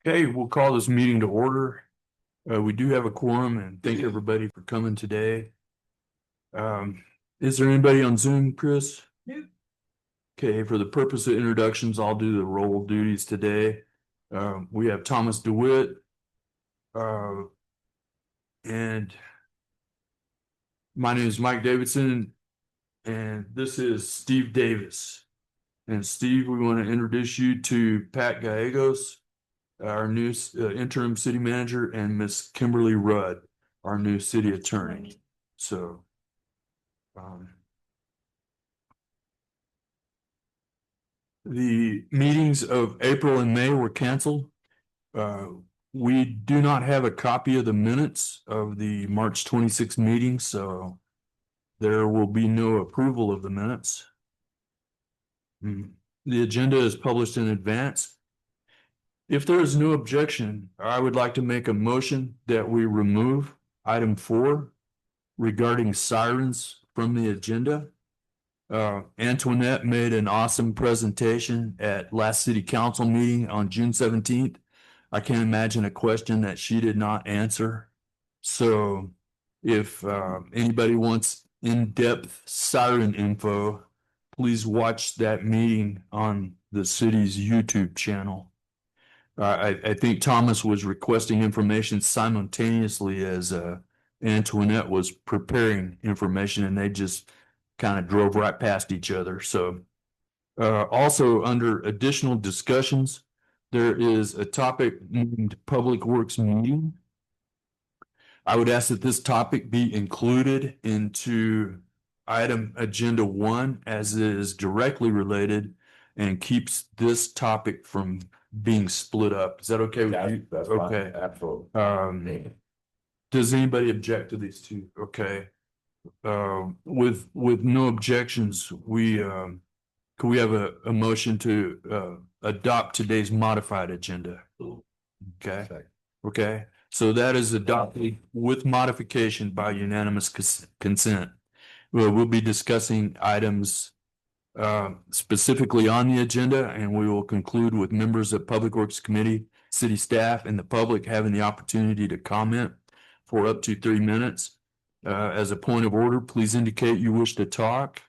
Okay, we'll call this meeting to order. We do have a quorum and thank everybody for coming today. Is there anybody on Zoom, Chris? Yeah. Okay, for the purpose of introductions, I'll do the role duties today. We have Thomas DeWitt. And my name is Mike Davidson, and this is Steve Davis. And Steve, we want to introduce you to Pat Gallegos, our new interim city manager, and Miss Kimberly Rudd, our new city attorney. So, the meetings of April and May were canceled. We do not have a copy of the minutes of the March 26th meeting, so there will be no approval of the minutes. The agenda is published in advance. If there is no objection, I would like to make a motion that we remove item 4 regarding sirens from the agenda. Antoinette made an awesome presentation at last city council meeting on June 17th. I can't imagine a question that she did not answer. So if anybody wants in-depth siren info, please watch that meeting on the city's YouTube channel. I think Thomas was requesting information simultaneously as Antoinette was preparing information, and they just kind of drove right past each other. So also under additional discussions, there is a topic named Public Works Meeting. I would ask that this topic be included into item agenda 1 as it is directly related and keeps this topic from being split up. Is that okay with you? That's okay. fine. Absolutely. Does anybody object to these two? Okay. With no objections, could we have a motion to adopt today's modified agenda? Okay. Okay. So that is adopted with modification by unanimous consent. We'll be discussing items specifically on the agenda, and we will conclude with members of Public Works Committee, city staff, and the public having the opportunity to comment for up to 3 minutes. As a point of order, please indicate you wish to talk,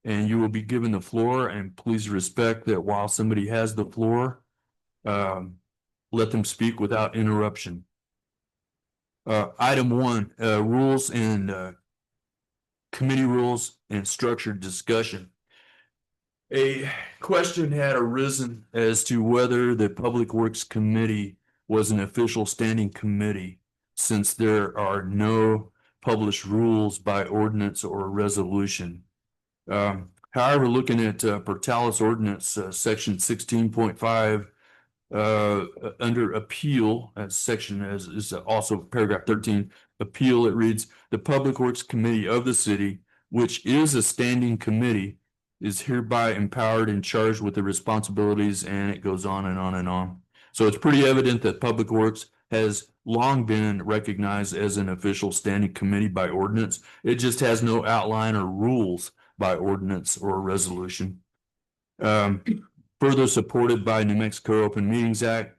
and you will be given the floor. And please respect that while somebody has the floor, let them speak without interruption. Item 1, rules and committee rules and structured discussion. A question had arisen as to whether the Public Works Committee was an official standing committee, since there are no published rules by ordinance or resolution. However, looking at Portales Ordinance section 16.5 under appeal, as section is also paragraph 13, appeal, it reads, the Public Works Committee of the city, which is a standing committee, is hereby empowered and charged with the responsibilities, and it goes on and on and on. So it's pretty evident that Public Works has long been recognized as an official standing committee by ordinance. It just has no outline or rules by ordinance or resolution. Further supported by New Mexico Open Meetings Act,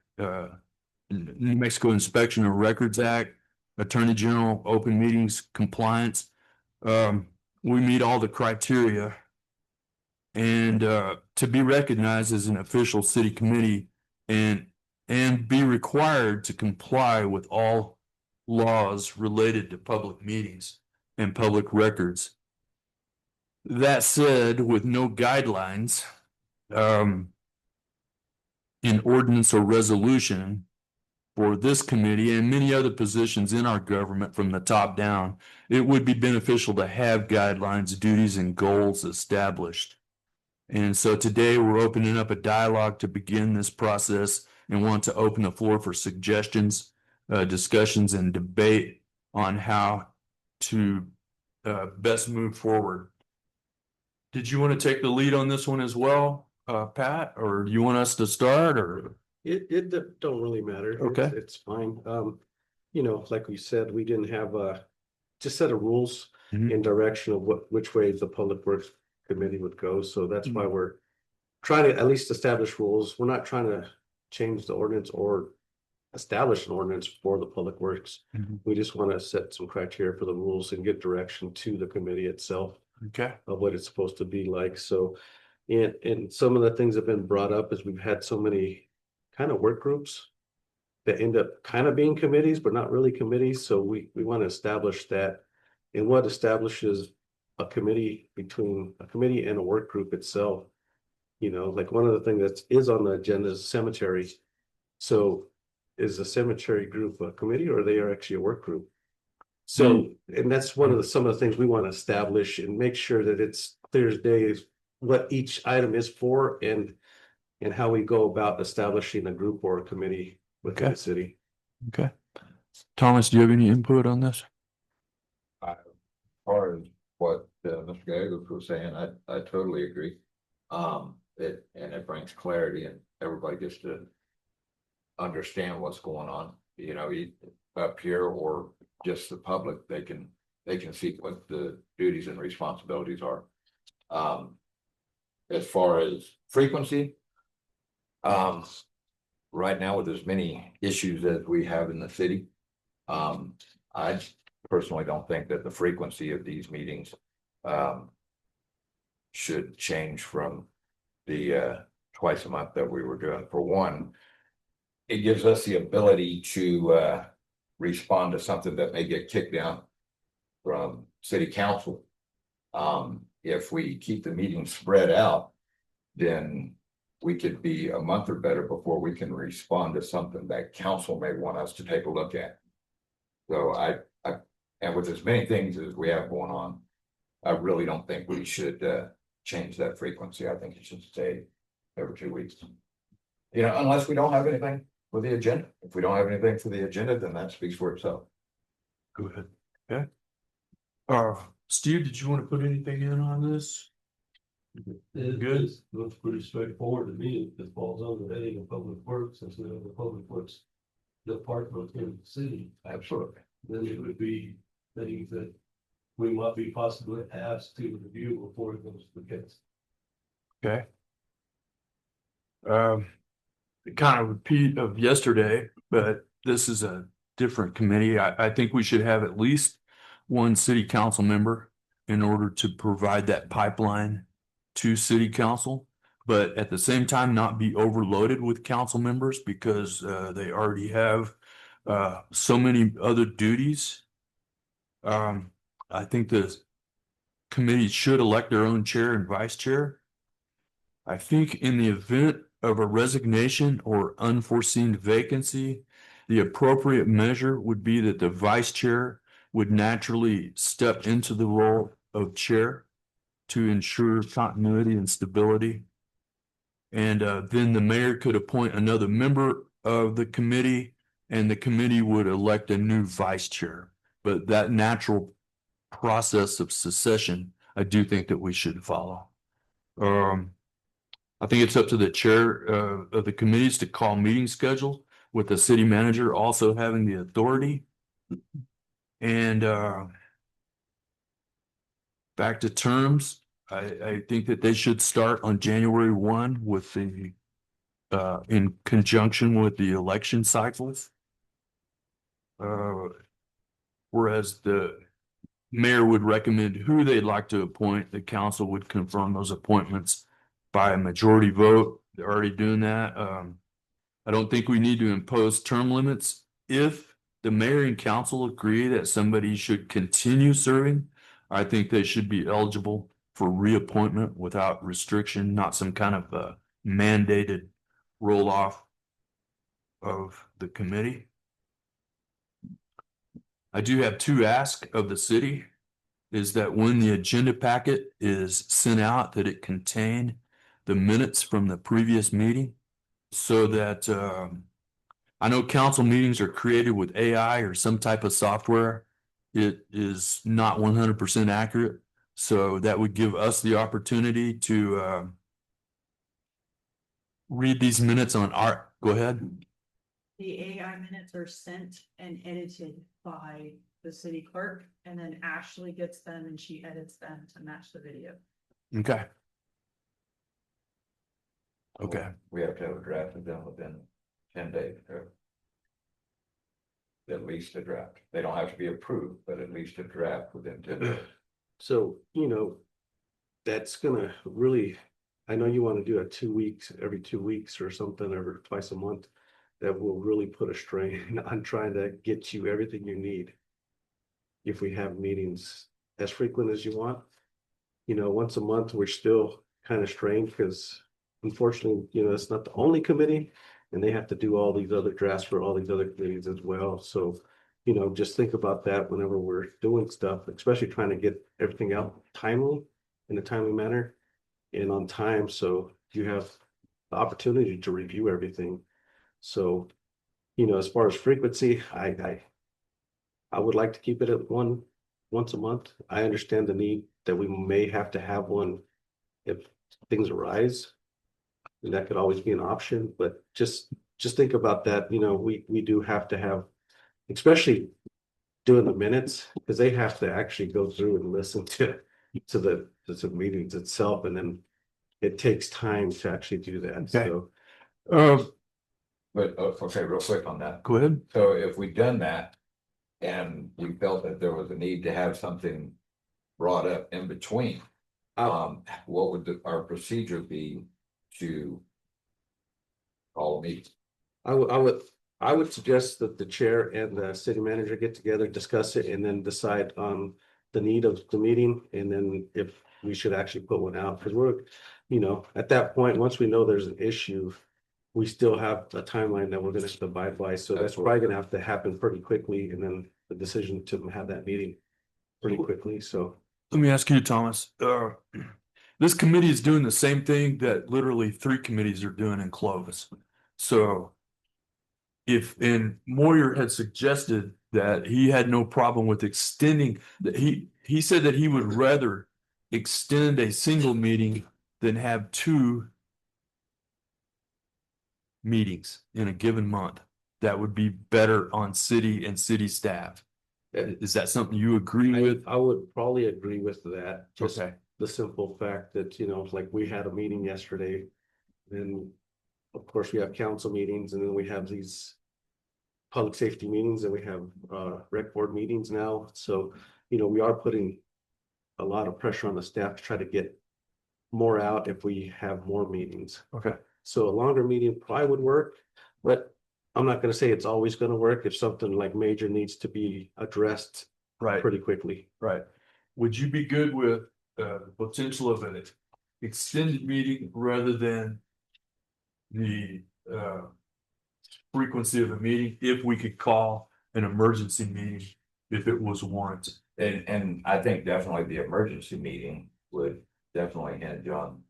New Mexico Inspection of Records Act, Attorney General Open Meetings Compliance. We meet all the criteria, and to be recognized as an official city committee and be required to comply with all laws related to public meetings and public records. That said, with no guidelines in ordinance or resolution for this committee and many other positions in our government from the top down, it would be beneficial to have guidelines, duties, and goals established. And so today we're opening up a dialogue to begin this process and want to open the floor for suggestions, discussions, and debate on how to best move forward. Did you want to take the lead on this one as well, Pat, or do you want us to start? Or it don't really matter. Okay. It's fine. You know, like we said, we didn't have just set of rules in direction of which way the Public Works Committee would go. So that's why we're trying to at least establish rules. We're not trying to change the ordinance or establish an ordinance for the public works. Mhm. We just want to set some criteria for the rules and get direction to the committee itself Okay. of what it's supposed to be like. So, and some of the things that have been brought up is we've had so many kind of work groups that end up kind of being committees, but not really committees. So we want to establish that. And what establishes a committee between a committee and a work group itself. You know, like one of the things that is on the agenda is cemetery. So is the cemetery group a committee or they are actually a work group? So, and that's one of the, some of the things we want to establish and make sure that it's clear as day is what each item is for and how we go about establishing a group or a committee within Okay. the city. Okay. Thomas, do you have any input on this? As far as what Mr. Gallegos was saying, I totally agree. It brings clarity and everybody gets to understand what's going on, you know, up here or just the public, they can see what the duties and responsibilities are. As far as frequency, right now with as many issues as we have in the city, I personally don't think that the frequency of these meetings should change from the twice a month that we were doing. For one, it gives us the ability to respond to something that may get kicked down from city council. If we keep the meetings spread out, then we could be a month or better before we can respond to something that council may want us to take a look at. So and with as many things as we have going on, I really don't think we should change that frequency. I think it should stay every 2 weeks. You know, unless we don't have anything for the agenda. If we don't have anything for the agenda, then that speaks for itself. Go ahead. Okay. Steve, did you want to put anything in on this? Good. Looks pretty straightforward to me. It falls under the heading of public works, since we have the public works department in the city. Absolutely. Then it would be things that we might be possibly asked to review before it goes to the case. Okay. Kind of repeat of yesterday, but this is a different committee. I think we should have at least one city council member in order to provide that pipeline to city council, but at the same time, not be overloaded with council members because they already have so many other duties. I think the committee should elect their own chair and vice chair. I think in the event of a resignation or unforeseen vacancy, the appropriate measure would be that the vice chair would naturally step into the role of chair to ensure continuity and stability. And then the mayor could appoint another member of the committee and the committee would elect a new vice chair. But that natural process of succession, I do think that we should follow. I think it's up to the chair of the committees to call meeting schedule with the city manager also having the authority. And back to terms, I think that they should start on January 1 with the in conjunction with the election cycles. Whereas the mayor would recommend who they'd like to appoint, the council would confirm those appointments by a majority vote. They're already doing that. I don't think we need to impose term limits. If the mayor and council agree that somebody should continue serving, I think they should be eligible for reappointment without restriction, not some kind of mandated roll off of the committee. I do have two asks of the city, is that when the agenda packet is sent out, that it contain the minutes from the previous meeting, so that I know council meetings are created with AI or some type of software. It is not 100% accurate. So that would give us the opportunity to read these minutes on our, go ahead. The AI minutes are sent and edited by the city clerk, and then Ashley gets them and she edits them to match the video. Okay. Okay. We have to have a draft of them within 10 days. At least a draft. They don't have to be approved, but at least a draft within 10 days. So, that's gonna really, I know you want to do it 2 weeks, every 2 weeks or something, or twice a month. That will really put a strain on trying to get you everything you need. If we have meetings as frequent as you want. Once a month, we're still kind of strained because unfortunately, it's not the only committee. And they have to do all these other drafts for all these other committees as well. So, just think about that whenever we're doing stuff, especially trying to get everything out timely, in a timely manner and on time. So you have the opportunity to review everything. So, as far as frequency, I would like to keep it at once a month. I understand the need that we may have to have one if things arise. And that could always be an option, but just think about that, we do have to have, especially doing the minutes, because they have to actually go through and listen to the meetings itself, and then it takes time to actually do that, Okay. so. But, okay, real quick on that. Go ahead. So if we'd done that and we felt that there was a need to have something brought up in between, what would our procedure be to call a meeting? I would suggest that the chair and the city manager get together, discuss it, and then decide on the need of the meeting, and then if we should actually put one out, because we're, at that point, once we know there's an issue, we still have a timeline that we're gonna have to abide by, so that's probably gonna have to happen pretty quickly, and then the decision to have that meeting pretty quickly, so. Let me ask you, Thomas, this committee is doing the same thing that literally 3 committees are doing in Clovis. So and Moyer had suggested that he had no problem with extending, that he said that he would rather extend a single meeting than have 2 meetings in a given month. That would be better on city and city staff. Is that something you agree with? I would probably agree with that, just Okay. the simple fact that, like we had a meeting yesterday. Then, of course, we have council meetings, and then we have these public safety meetings, and we have rec board meetings now. So, we are putting a lot of pressure on the staff to try to get more out if we have more meetings. Okay. So a longer meeting probably would work, but I'm not gonna say it's always gonna work if something like major needs to be addressed Right. pretty quickly. Right. Would you be good with potential of an extended meeting rather than the frequency of a meeting if we could call an emergency meeting if it was warranted? And I think definitely the emergency meeting would definitely hinge on.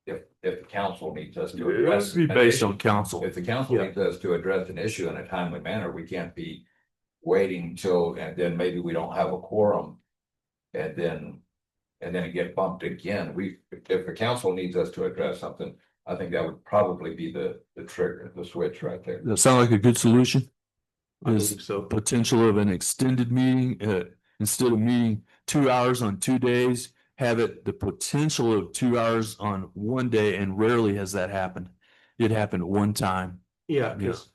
If the council needs us to It address. would be an based issue. on council. If the council Yeah. needs us to address an issue in a timely manner, we can't be waiting till, and then maybe we don't have a quorum. And then it get bumped again. If the council needs us to address something, I think that would probably be the trigger, the switch right there. Does that sound like a good solution? I Is believe so. potential of an extended meeting, instead of meeting 2 hours on 2 days, have it the potential of 2 hours on one day, and rarely has that happened. It happened one time. Yeah, because,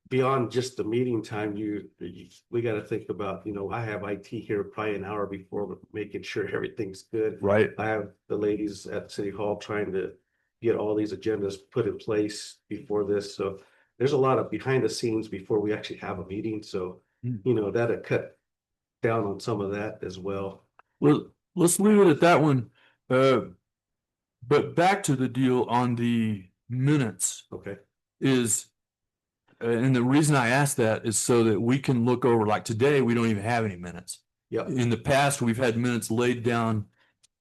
beyond just the meeting time, we gotta think about, I have IT here probably an hour before, making sure everything's good. Right. I have the ladies at City Hall trying to get all these agendas put in place before this, so there's a lot of behind the scenes before we actually have a meeting, so, that'll cut down on some of that as well. Well, let's leave it at that one. But back to the deal on the minutes Okay. is, and the reason I asked that is so that we can look over, like today, we don't even have any minutes. Yep. In the past, we've had minutes laid down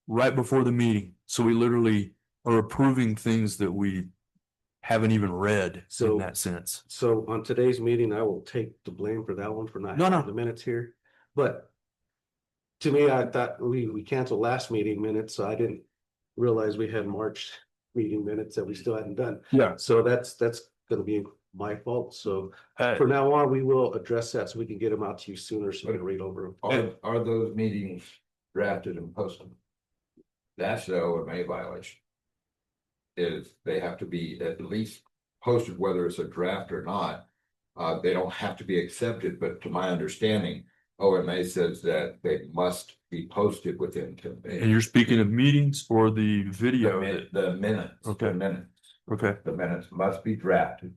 right before the meeting. So we literally are approving things that we haven't even read So- in that sense. So on today's meeting, I will take the blame for that one for not No, no. having the minutes here, but. To me, I thought we canceled last meeting minutes, so I didn't realize we had March meeting minutes that we still hadn't done. Yeah. So that's gonna be my fault, so for now on, we will address that so we can get them out to you sooner so you can read over them. Are those meetings drafted and posted? That's the OMA violation. Is they have to be at least posted, whether it's a draft or not. They don't have to be accepted, but to my understanding, OMA says that they must be posted within 10 days. And you're speaking of meetings or the video? The minutes. Okay. The minutes. Okay, The minutes must be drafted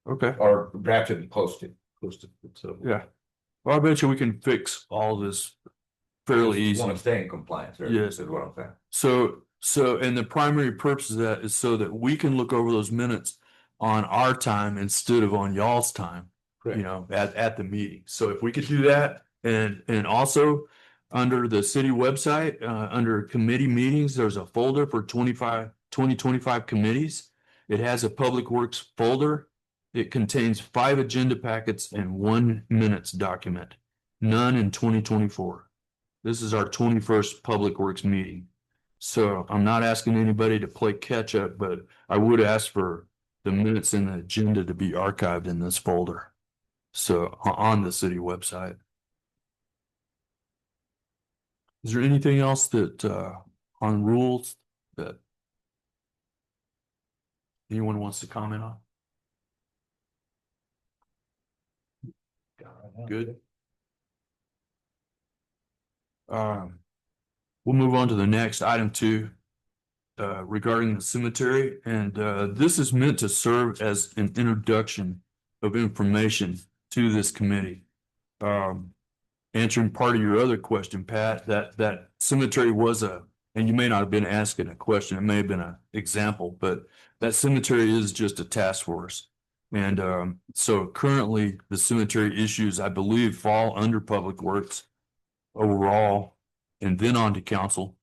okay, or drafted and posted. Posted, so. yeah. Well, I bet you we can fix all this fairly easy. Want to stay in compliance, right? Yes. Is what I'm saying. So, and the primary purpose of that is so that we can look over those minutes on our time instead of on y'all's time, you Correct. know, at the meeting. So if we could do that, and also under the city website, under committee meetings, there's a folder for 2025 committees. It has a Public Works folder. It contains 5 agenda packets and 1 minutes document, none in 2024. This is our 21st Public Works meeting. So I'm not asking anybody to play catch up, but I would ask for the minutes and the agenda to be archived in this folder. So on the city website. Is there anything else that on rules that anyone wants to comment on? Good. We'll move on to the next item 2 regarding the cemetery, and this is meant to serve as an introduction of information to this committee. Answering part of your other question, Pat, that cemetery was and you may not have been asking a question, it may have been an example, but that cemetery is just a task force. And so currently the cemetery issues, I believe, fall under Public Works overall and then on to council.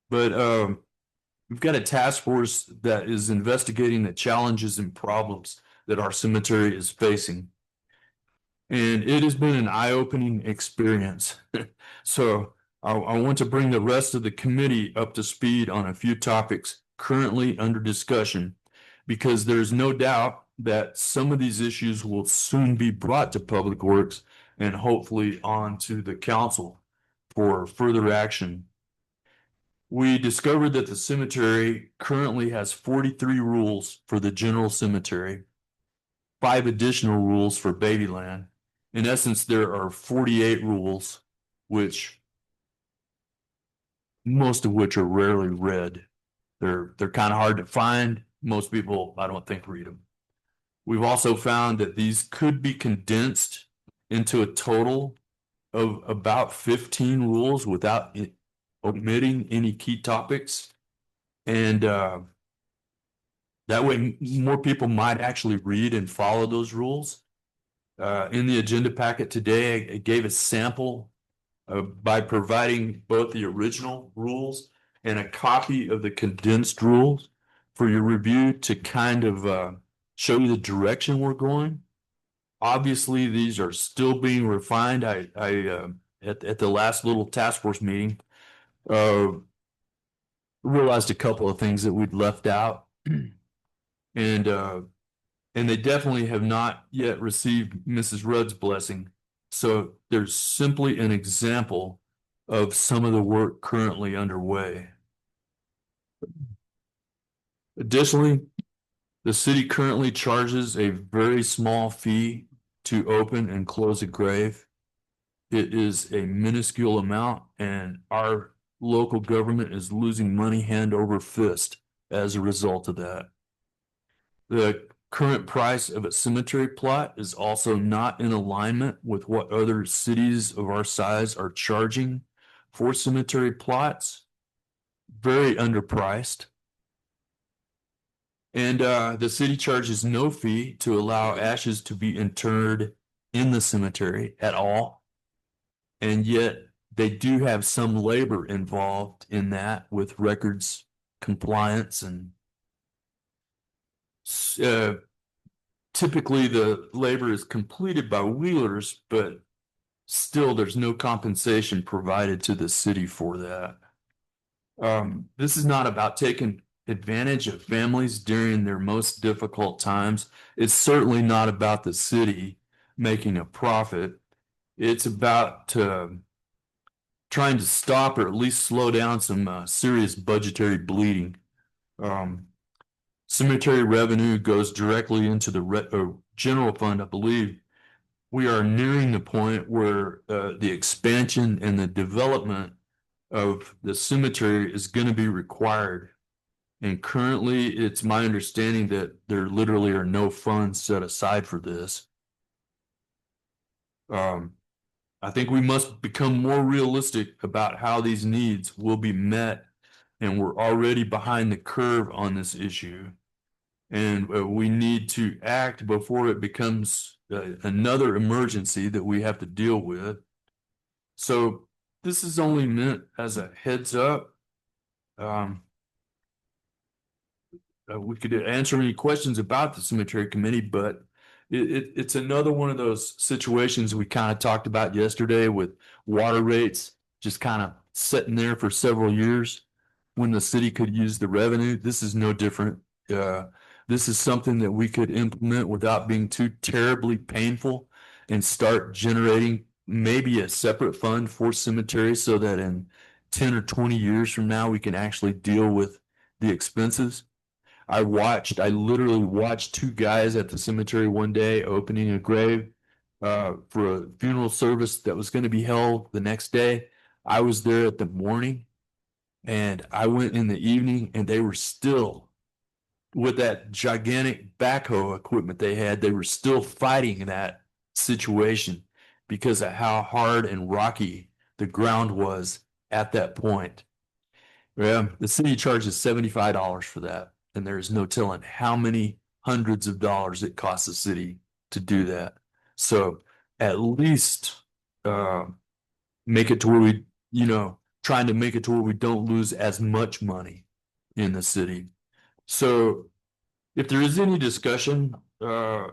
But we've got a task force that is investigating the challenges and problems that our cemetery is facing. And it has been an eye-opening experience. So I want to bring the rest of the committee up to speed on a few topics currently under discussion, because there's no doubt that some of these issues will soon be brought to Public Works and hopefully on to the council for further action. We discovered that the cemetery currently has 43 rules for the general cemetery, 5 additional rules for Babyland. In essence, there are 48 rules, most of which are rarely read. They're kind of hard to find. Most people, I don't think, read them. We've also found that these could be condensed into a total of about 15 rules without omitting any key topics. And that way more people might actually read and follow those rules. In the agenda packet today, I gave a sample by providing both the original rules and a copy of the condensed rules for your review to kind of show you the direction we're going. Obviously, these are still being refined. I at the last little task force meeting, realized a couple of things that we'd left out, and they definitely have not yet received Mrs. Rudd's blessing. So there's simply an example of some of the work currently underway. Additionally, the city currently charges a very small fee to open and close a grave. It is a minuscule amount, and our local government is losing money hand over fist as a result of that. The current price of a cemetery plot is also not in alignment with what other cities of our size are charging for cemetery plots. Very underpriced. And the city charges no fee to allow ashes to be interred in the cemetery at all. And yet they do have some labor involved in that with records compliance, and typically the labor is completed by wheelers, but still there's no compensation provided to the city for that. This is not about taking advantage of families during their most difficult times. It's certainly not about the city making a profit. It's about trying to stop or at least slow down some serious budgetary bleeding. cemetery revenue goes directly into the general fund, I believe. We are nearing the point where the expansion and the development of the cemetery is going to be required. And currently, it's my understanding that there literally are no funds set aside for this. I think we must become more realistic about how these needs will be met, and we're already behind the curve on this issue. And we need to act before it becomes another emergency that we have to deal with. So this is only meant as a heads up. We could answer any questions about the cemetery committee, but it's another one of those situations we kind of talked about yesterday with water rates just kind of sitting there for several years when the city could use the revenue. This is no different. This is something that we could implement without being too terribly painful and start generating maybe a separate fund for cemeteries so that in 10 or 20 years from now, we can actually deal with the expenses. I literally watched two guys at the cemetery one day opening a grave for a funeral service that was going to be held the next day. I was there at the morning and I went in the evening and they were still with that gigantic backhoe equipment they had. They were still fighting that situation because of how hard and rocky the ground was at that point. Yeah, the city charges $75 for that. And there is no telling how many hundreds of dollars it costs the city to do that. So at least make it to where we, trying to make it to where we don't lose as much money in the city. So if there is any discussion, welcome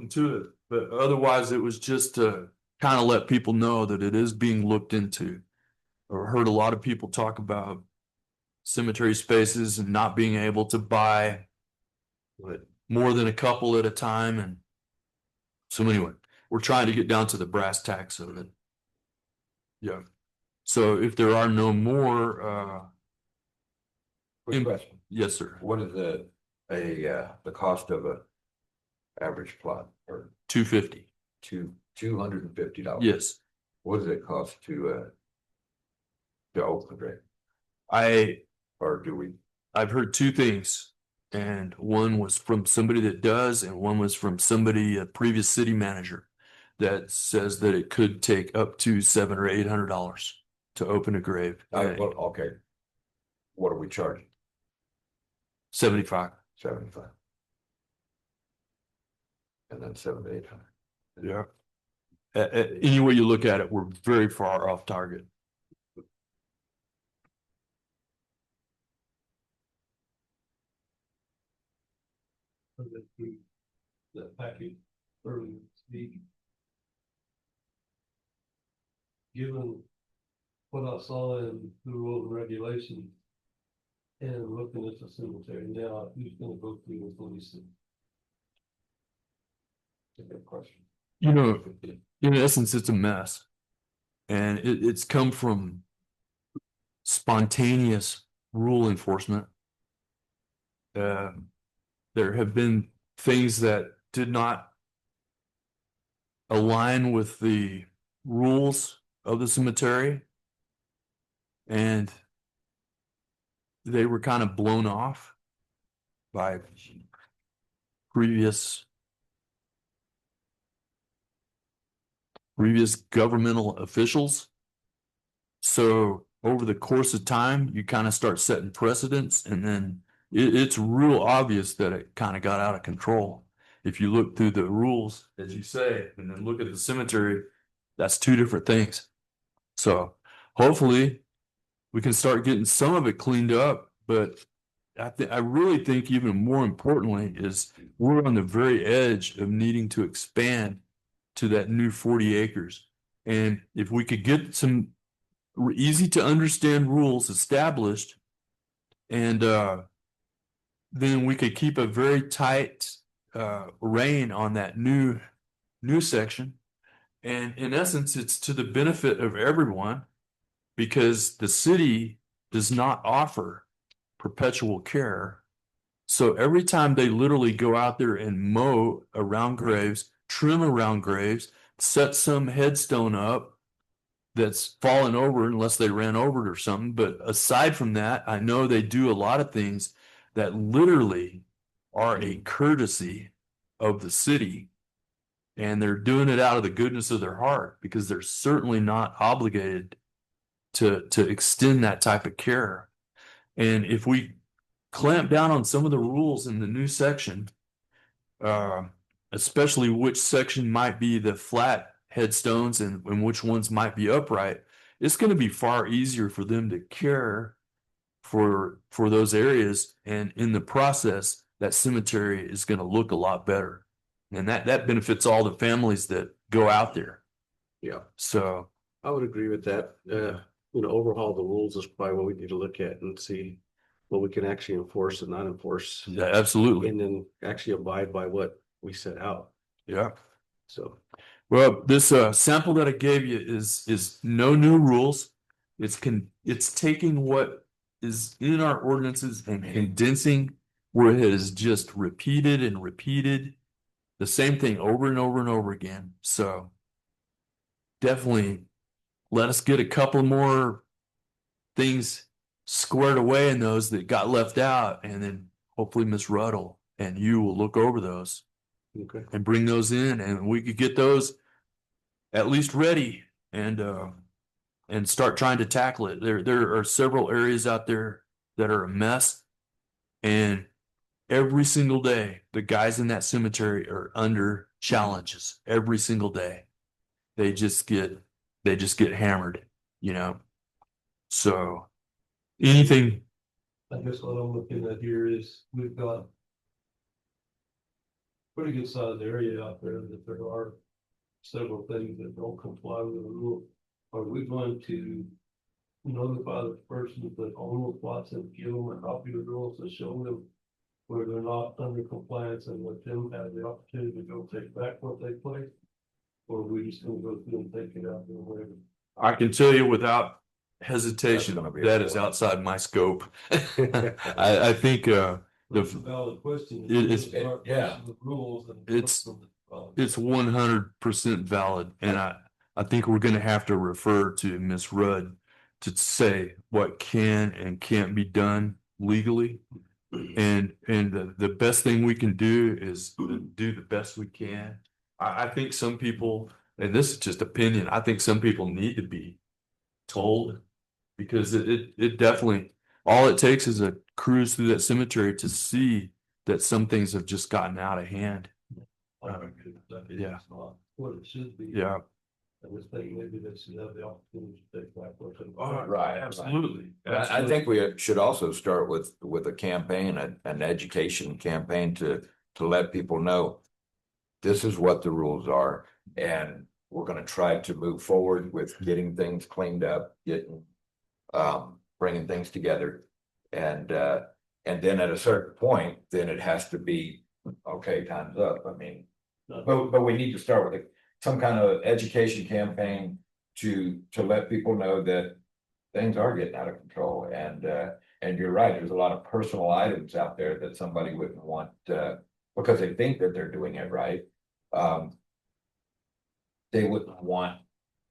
to it. But otherwise, it was just to kind of let people know that it is being looked into. Or heard a lot of people talk about cemetery spaces and not being able to buy more than a couple at a time. And so anyway, we're trying to get down to the brass tacks of it. Yeah. So if there are no more, Quick question. yes, sir. What is the cost of a average plot or $250. $250? Yes. What does it cost to open the grave? Or do we? I've heard two things, and one was from somebody that does, and one was from somebody, a previous city manager, that says that it could take up to $700 or $800 to open a grave. Okay. What are we charging? 75. 75. And then 700 to 800. Yeah. Any way you look at it, we're very far off target. That package earlier this week. Given what I saw in the rules and regulations and looking at the cemetery now, who's gonna go through and police it? That's a good question. In essence, it's a mess. And it's come from spontaneous rule enforcement. There have been things that did not align with the rules of the cemetery, and they were kind of blown off by previous governmental officials. So over the course of time, you kind of start setting precedents, and then it's real obvious that it kind of got out of control. If you look through the rules, as you say, and then look at the cemetery, that's two different things. So hopefully we can start getting some of it cleaned up, but I really think even more importantly is we're on the very edge of needing to expand to that new 40 acres. And if we could get some easy to understand rules established, and then we could keep a very tight rein on that new section. And in essence, it's to the benefit of everyone because the city does not offer perpetual care So every time they literally go out there and mow around graves, trim around graves, set some headstone up that's fallen over unless they ran over it or something. But aside from that, I know they do a lot of things that literally are a courtesy of the city. And they're doing it out of the goodness of their heart because they're certainly not obligated to extend that type of care. And if we clamp down on some of the rules in the new section, especially which section might be the flat headstones and which ones might be upright, it's going to be far easier for them to care for those areas. And in the process, that cemetery is going to look a lot better. And that benefits all the families that go out there. Yeah, So, I would agree with that. Overhaul the rules is probably what we need to look at and see what we can actually enforce and not enforce. yeah, absolutely. And then actually abide by what we set out. Yeah. So, Well, this sample that I gave you is no new rules. It's taking what is in our ordinances and condensing where it is just repeated and repeated the same thing over and over and over again. So definitely let us get a couple more things squared away in those that got left out, and then hopefully Miss Ruddle and you will look over those okay. and bring those in, and we could get those at least ready and start trying to tackle it. There are several areas out there that are a mess, and every single day the guys in that cemetery are under challenges every single day. They just get hammered, So anything. I guess what I'm looking at here is we've got pretty good sized area out there that there are several things that don't comply with the rule. Are we going to notify the person that own the plots and give them a copy of the rules to show them where they're not under compliance and let them have the opportunity to go take back what they placed? Or are we just gonna go through and take it out there, whatever? I can tell you without hesitation, That's gonna be that a is problem. outside my scope. I think That's a valid question. It's- Start yeah. pushing the rules and. It's 100% valid, and I think we're going to have to refer to Miss Rudd to say what can and can't be done legally. And the best thing we can do is do the best we can. I think some people, and this is just opinion, I think some people need to be told, because it definitely, all it takes is a cruise through that cemetery to see that some things have just gotten out of hand. Yeah. It's not what it should be. Yeah. And this thing, maybe they should have the opportunity to take back what they. Right, Absolutely. I think we should also start with a campaign, an education campaign to let people know this is what the rules are, and we're going to try to move forward with getting things cleaned up, bringing things together, and then at a certain point, then it has to be okay, time's up. I mean, but we need to start with some kind of education campaign to let people know that things are getting out of control. And you're right, there's a lot of personal items out there that somebody wouldn't want because they think that they're doing it right. They wouldn't want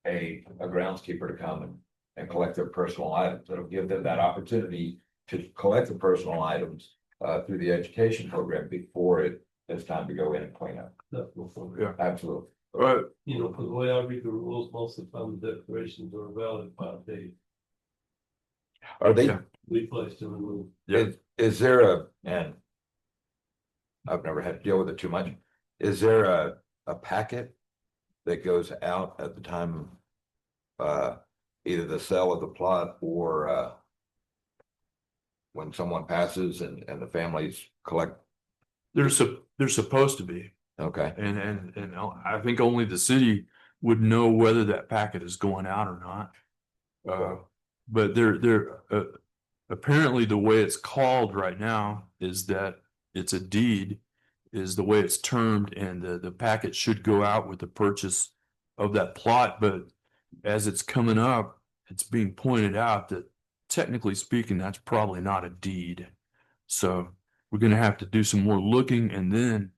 a groundskeeper to come and collect their personal items. It'll give them that opportunity to collect the personal items through the education program before it's time to go in and clean up. Yeah. Absolutely. Right. Because the way I read the rules, most of the time the declarations are valid 5 days. Are they? Yeah. We placed them in the. Yeah. Is there and I've never had to deal with it too much. Is there a packet that goes out at the time either the sale of the plot or when someone passes and the families collect? They're supposed to be, Okay. and I think only the city would know whether that packet is going out or not. But they're apparently the way it's called right now is that it's a deed, is the way it's termed, and the packet should go out with the purchase of that plot. But as it's coming up, it's being pointed out that technically speaking, that's probably not a deed. So we're gonna have to do some more looking and then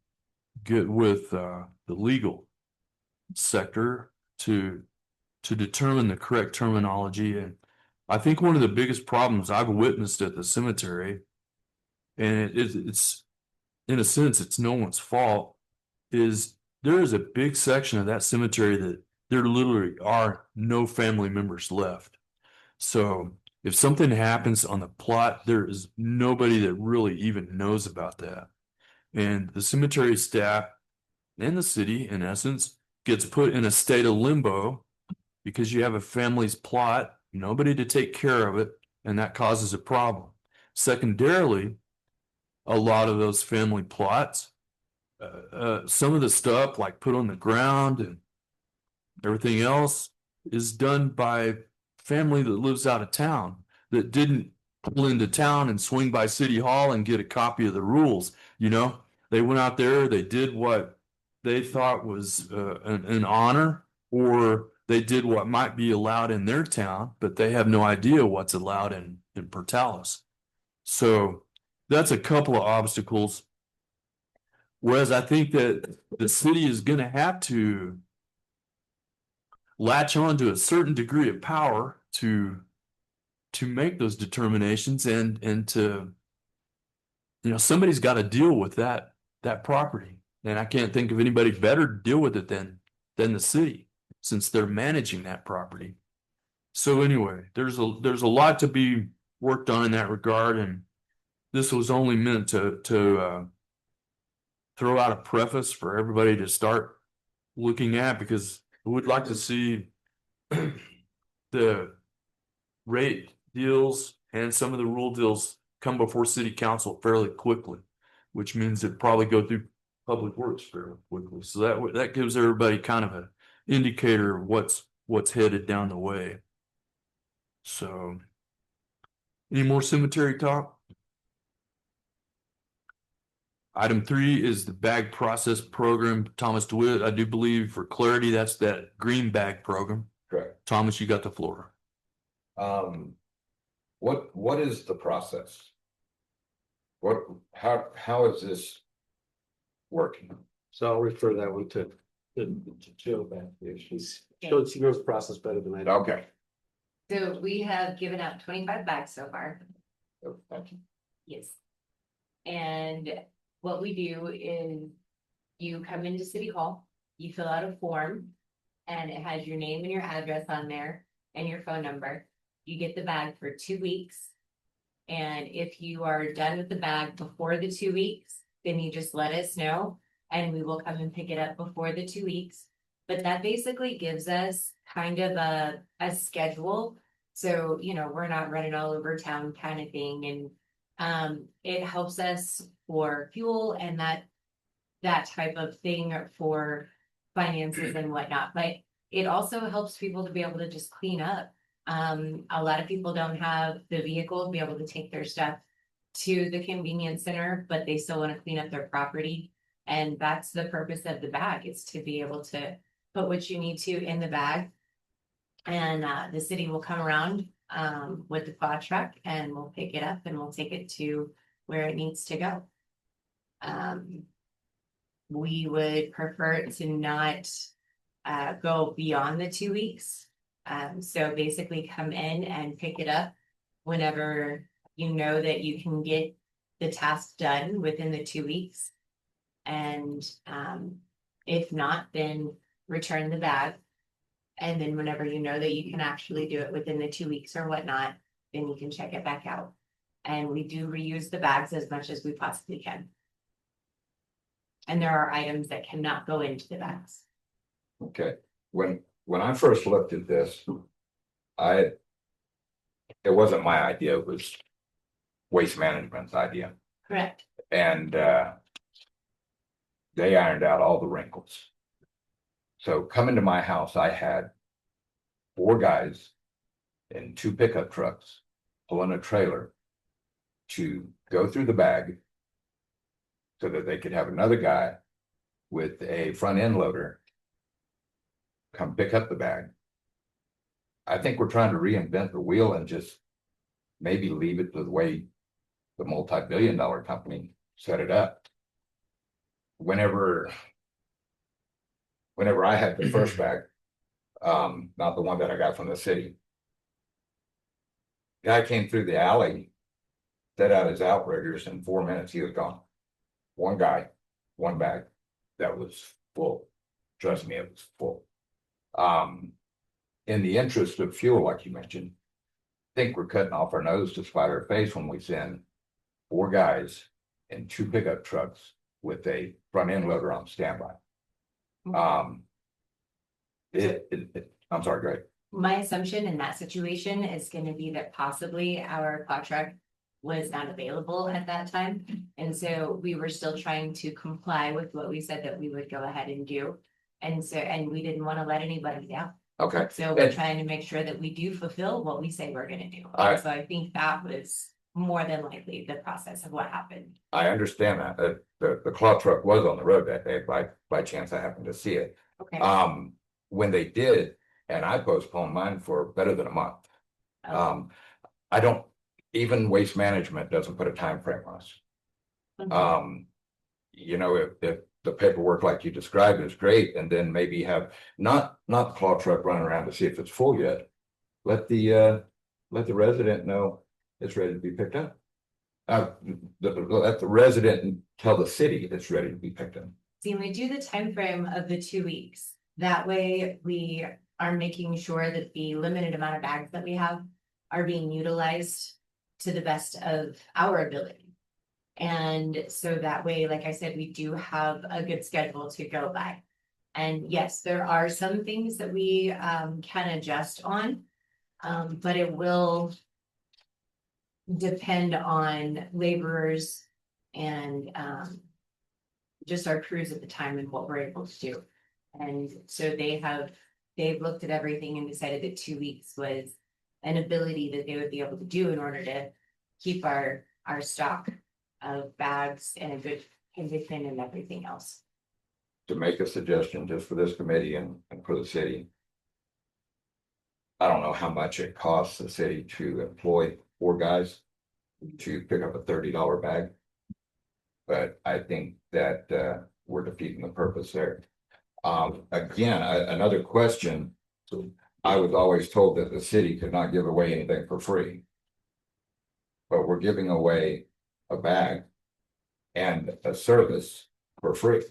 get with the legal sector to determine the correct terminology. And I think one of the biggest problems I've witnessed at the cemetery, and it's in a sense it's no one's fault, is there is a big section of that cemetery that there literally are no family members left. So if something happens on the plot, there is nobody that really even knows about that. And the cemetery staff and the city, in essence, gets put in a state of limbo because you have a family's plot, nobody to take care of it, and that causes a problem. Secondarily, a lot of those family plots, some of the stuff like put on the ground and everything else is done by family that lives out of town that didn't pull into town and swing by City Hall and get a copy of the rules. You know, they went out there, they did what they thought was an honor, or they did what might be allowed in their town, but they have no idea what's allowed in Portales. So that's a couple of obstacles. Whereas I think that the city is going to have to latch on to a certain degree of power to make those determinations and to, you know, somebody's got to deal with that property. And I can't think of anybody better to deal with it than the city, since they're managing that property. So anyway, there's a lot to be worked on in that regard, and this was only meant to throw out a preface for everybody to start looking at, because we would like to see the rate deals and some of the rule deals come before city council fairly quickly, which means it probably go through public works fairly quickly. So that gives everybody kind of an indicator of what's headed down the way. So any more cemetery talk? Item 3 is the bag process program. Thomas DeWitt, I do believe, for clarity, that's that green bag program. Correct. Thomas, you got the floor. What is the process? How is this working? So I'll refer that one to Jill back there. She knows the process better than I do. Okay. So we have given out 25 bags so far. Thank you. Yes. And what we do is you come into City Hall, you fill out a form, and it has your name and your address on there and your phone number. You get the bag for 2 weeks. And if you are done with the bag before the 2 weeks, then you just let us know and we will come and pick it up before the 2 weeks. But that basically gives us kind of a schedule. So, you know, we're not running all over town kind of thing. And it helps us for fuel and that type of thing for finances and whatnot. But it also helps people to be able to just clean up. A lot of people don't have the vehicle to be able to take their stuff to the convenience center, but they still want to clean up their property. And that's the purpose of the bag, is to be able to put what you need to in the bag. And the city will come around with the plow truck and we'll pick it up and we'll take it to where it needs to go. We would prefer it to not go beyond the 2 weeks. So basically come in and pick it up whenever you know that you can get the task done within the 2 weeks. And if not, then return the bag. And then whenever you know that you can actually do it within the 2 weeks or whatnot, then you can check it back out. And we do reuse the bags as much as we possibly can. And there are items that cannot go into the bags. Okay, when I first looked at this, it wasn't my idea, it was Waste Management's idea. Correct. And they ironed out all the wrinkles. So coming to my house, I had 4 guys in 2 pickup trucks pulling a trailer to go through the bag so that they could have another guy with a front end loader come pick up the bag. I think we're trying to reinvent the wheel and just maybe leave it the way the multi-billion-dollar company set it up. Whenever I had the first bag, not the one that I got from the city. Guy came through the alley, set out his outriggers, in 4 minutes, he was gone. One guy, one bag, that was full. Trust me, it was full. In the interest of fuel, like you mentioned, I think we're cutting off our nose to spite our face when we send 4 guys and 2 pickup trucks with a front end loader on standby. I'm sorry, Greg. My assumption in that situation is gonna be that possibly our plow truck was not available at that time. And so we were still trying to comply with what we said that we would go ahead and do. And so, and we didn't want to let anybody down. Okay, So we're And- trying to make sure that we do fulfill what we say we're gonna do. I- And so I think that was more than likely the process of what happened. I understand that, the claw truck was on the road that day, by chance I happened to see it. Okay. When they did, and I postponed mine for better than a month. Oh, I don't, even Waste Management doesn't put a time frame on us. okay. You know, if the paperwork like you described is great, and then maybe have not the claw truck running around to see if it's full yet. Let the resident know it's ready to be picked up. Let the resident tell the city it's ready to be picked up. See, we do the time frame of the 2 weeks. That way we are making sure that the limited amount of bags that we have are being utilized to the best of our ability. And so that way, like I said, we do have a good schedule to go by. And yes, there are some things that we can adjust on. But it will depend on laborers and just our crews at the time and what we're able to do. And so they've looked at everything and decided that 2 weeks was an ability that they would be able to do in order to keep our stock of bags in a good condition and everything else. To make a suggestion just for this committee and for the city. I don't know how much it costs the city to employ 4 guys to pick up a $30 bag. But I think that we're defeating the purpose there. Again, another question. I was always told that the city could not give away anything for free. But we're giving away a bag and a service for free.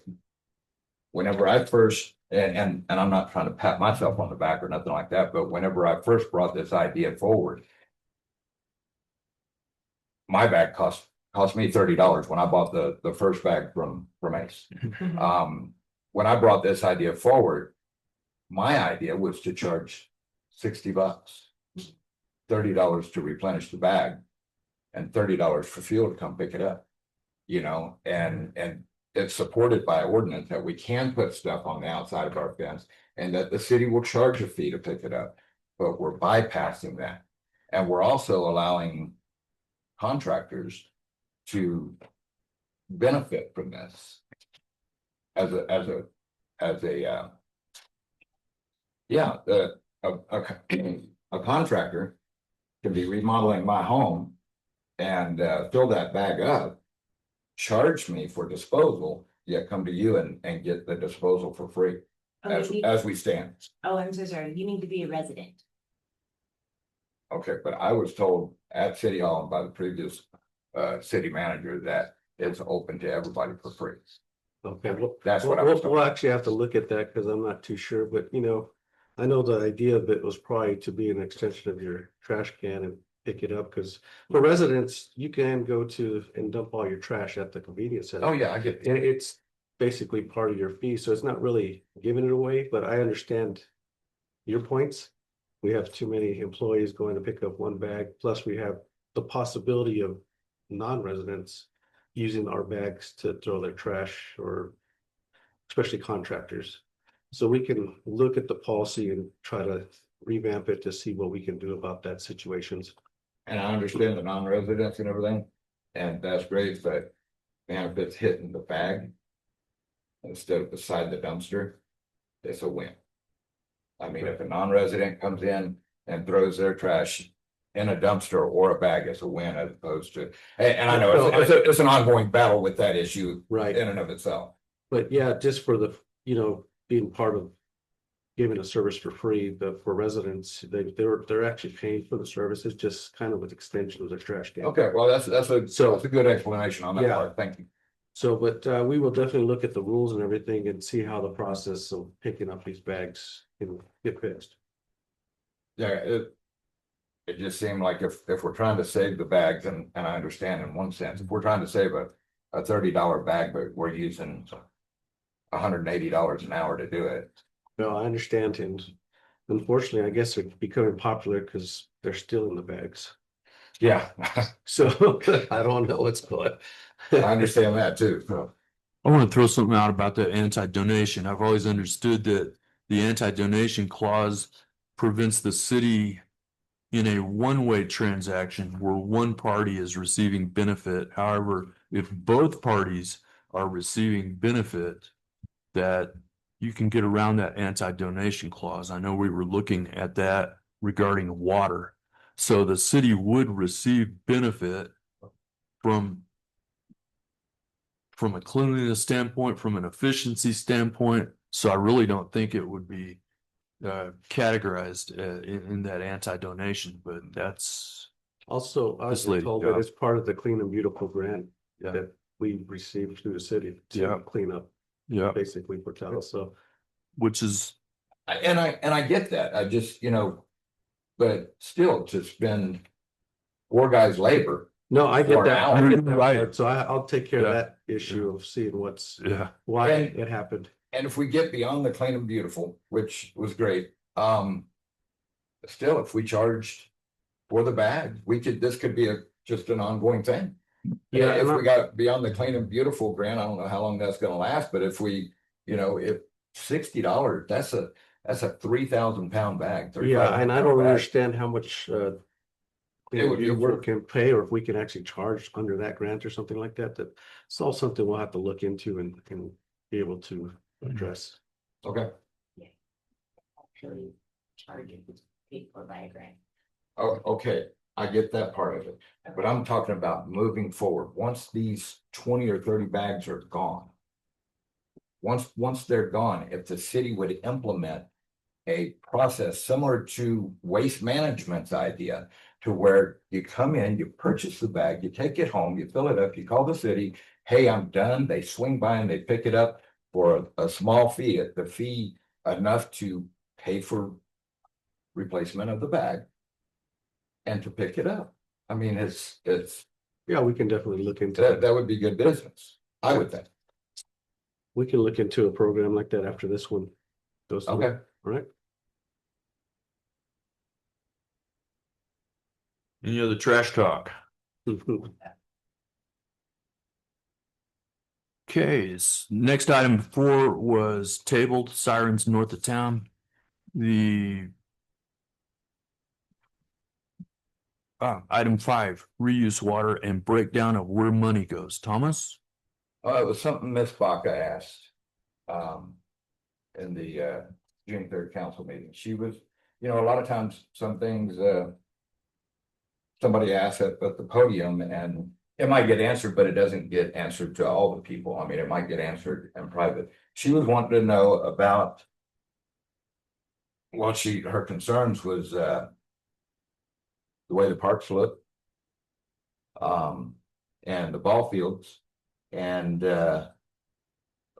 Whenever I first, and I'm not trying to pat myself on the back or nothing like that, but whenever I first brought this idea forward. My bag cost me $30 when I bought the first bag from Ace. When I brought this idea forward, my idea was to charge $60, $30 to replenish the bag, and $30 for fuel to come pick it up. You know, and it's supported by ordinance that we can put stuff on the outside of our fence, and that the city will charge a fee to pick it up. But we're bypassing that, and we're also allowing contractors to benefit from this as a contractor can be remodeling my home and fill that bag up, charge me for disposal, yet come to you and get the disposal for free as we stand. Oh, I'm so sorry. You need to be a resident. Okay, but I was told at City Hall by the previous city manager that it's open to everybody for free. Okay, well, That's what I was told. we'll actually have to look at that because I'm not too sure, but I know the idea of it was probably to be an extension of your trash can and pick it up, because for residents, you can go to and dump all your trash at the convenience center. Oh, yeah, I get And it. it's basically part of your fee, so it's not really giving it away, but I understand your points. We have too many employees going to pick up one bag, plus we have the possibility of non-residents using our bags to throw their trash, or especially contractors. So we can look at the policy and try to revamp it to see what we can do about that situations. And I understand the non-residents and everything, and that's great, but man, if it's hitting the bag instead of beside the dumpster, it's a win. I mean, if a non-resident comes in and throws their trash in a dumpster or a bag is a win as opposed to, and I know it's an ongoing battle with that issue Right. in and of itself. But yeah, just for the, being part of giving a service for free, for residents, they're actually paying for the services, just kind of with extension of the trash can. Okay, well, that's a good explanation on that Yeah. part. Thank you. So, but we will definitely look at the rules and everything and see how the process of picking up these bags can get fixed. Yeah, it just seemed like if we're trying to save the bags, and I understand in one sense, if we're trying to save a $30 bag, but we're using $180 an hour to do it. No, I understand, and unfortunately, I guess they're becoming popular because they're still in the bags. Yeah, So I don't know what's going. I understand that too. So, I want to throw something out about the anti-donation. I've always understood that the anti-donation clause prevents the city in a one-way transaction where one party is receiving benefit. However, if both parties are receiving benefit, that you can get around that anti-donation clause. I know we were looking at that regarding water. So the city would receive benefit from a cleanliness standpoint, from an efficiency standpoint. So I really don't think it would be categorized in that anti-donation, but that's Also, I was This lady, told yeah. that it's part of the Clean and Beautiful grant Yeah. that we received through the city Yeah. to clean up yeah, basically for town. So which is and I get that. I just, but still to spend 4 guys' labor. no, I get Or that. I hour. get that Right. part. So I'll take care of Yeah. that issue of seeing yeah. why And- it happened. And if we get beyond the clean and beautiful, which was great, still, if we charged for the bag, this could be just an ongoing thing. Yeah, If and we got beyond the clean and beautiful grant, I don't know how long that's gonna last, but if we, if $60, that's a 3,000-pound bag. Yeah, and I don't 3,500-pound bag. understand how much It would be your a- work can pay, or if we can actually charge under that grant or something like that. It's all something we'll have to look into and be able to address. Okay, Actually, charging paid for by a grant. oh, okay, I get that part of it, but I'm talking about moving forward, once these 20 or 30 bags are gone. Once they're gone, if the city would implement a process similar to Waste Management's idea, to where you come in, you purchase the bag, you take it home, you fill it up, you call the city, hey, I'm done, they swing by and they pick it up for a small fee, the fee enough to pay for replacement of the bag and to pick it up. I mean, it's Yeah, we can definitely look into that that. that would be good business, I would think. We can look into a program like that after this one goes through. Okay. All right. Any other trash talk? Okay, next item 4 was tabled, sirens north of town. The item 5, reuse water and breakdown of where money goes. Thomas? It was something Miss Baca asked. In the June 3rd council meeting. She was, a lot of times, some things somebody asks at the podium and it might get answered, but it doesn't get answered to all the people. I mean, it might get answered in private. She was wanting to know about her concerns was the way the parks look. And the ball fields and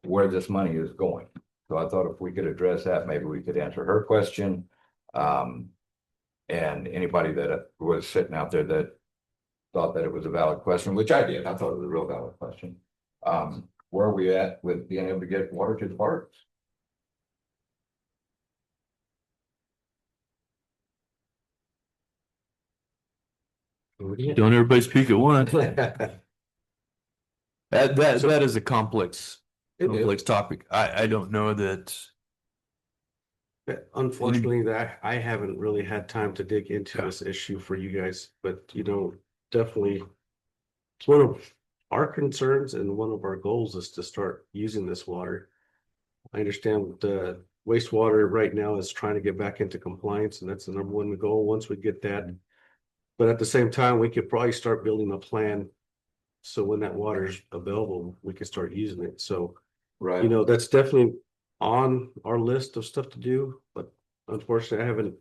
where this money is going. So I thought if we could address that, maybe we could answer her question. And anybody that was sitting out there that thought that it was a valid question, which I did, I thought it was a real valid question. Where are we at with being able to get water to the parks? Don't everybody speak at once. That is a complex topic. I don't know that. Unfortunately, that I haven't really had time to dig into this issue for you guys, but definitely. It's one of our concerns and one of our goals is to start using this water. I understand the wastewater right now is trying to get back into compliance, and that's the #1 goal. Once we get that But at the same time, we could probably start building a plan. So when that water's available, we can start using it. So, Right. you know, that's definitely on our list of stuff to do, but unfortunately, I haven't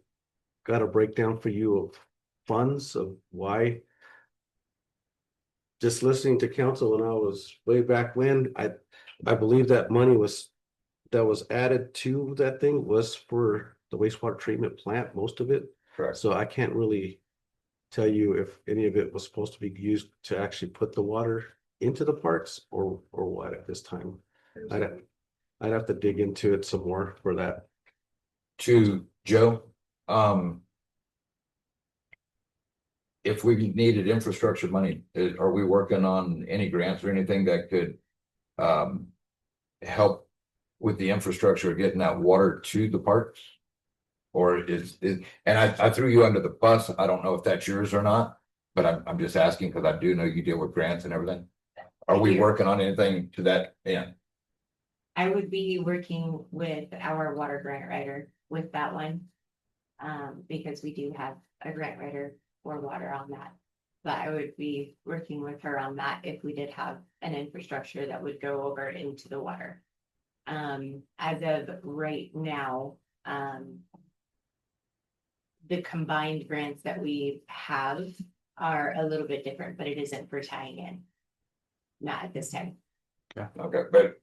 got a breakdown for you of funds of why. Just listening to council when I was way back when, I believe that money that was added to that thing was for the wastewater treatment plant, most of it. Correct. So I can't really tell you if any of it was supposed to be used to actually put the water into the parks or what at this time. I'd have to dig into it some more for that. To Joe, if we needed infrastructure money, are we working on any grants or anything that could help with the infrastructure of getting that water to the parks? Or is it, and I threw you under the bus. I don't know if that's yours or not, but I'm just asking because I do know you deal with grants and everything. Are we Yeah. working on anything to that end? I would be working with our water grant writer with that one. Because we do have a grant writer for water on that. But I would be working with her on that if we did have an infrastructure that would go over into the water. As of right now, the combined grants that we have are a little bit different, but it isn't for tying in. Not at this time. Okay, but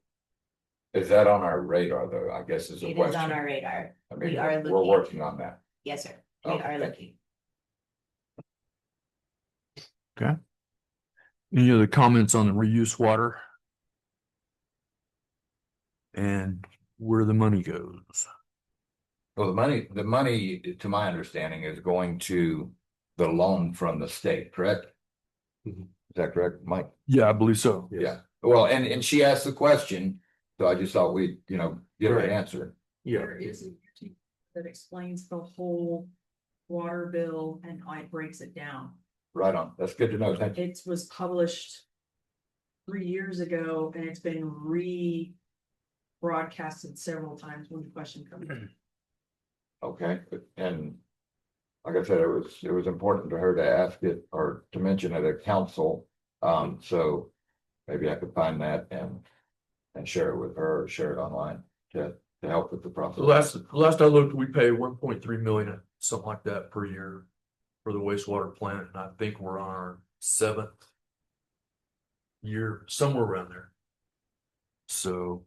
is that on our radar though? I guess is a It is question. on our radar. I mean, we are we're looking. working on that. Yes, sir. We Okay, are thank looking. Any other comments on the reuse water? And where the money goes? Well, the money, to my understanding, is going to the loan from the state, correct? Mhm. Is that correct, Mike? Yeah, I believe so. Yes. Yeah, well, and she asked the question, so I just thought we'd, get her Right. answer. Yeah, There is a YouTube that explains the whole water bill and how it breaks it down. Right on, that's good to know, thank you. It was published 3 years ago and it's been broadcasted several times when the question comes in. Okay, and like I said, it was important to her to ask it or to mention it at council. So maybe I could find that and share it with her, or share it online to help with the process. Last I looked, we pay 1.3 million, something like that per year for the wastewater plant, and I think we're on our 7th year, somewhere around there. So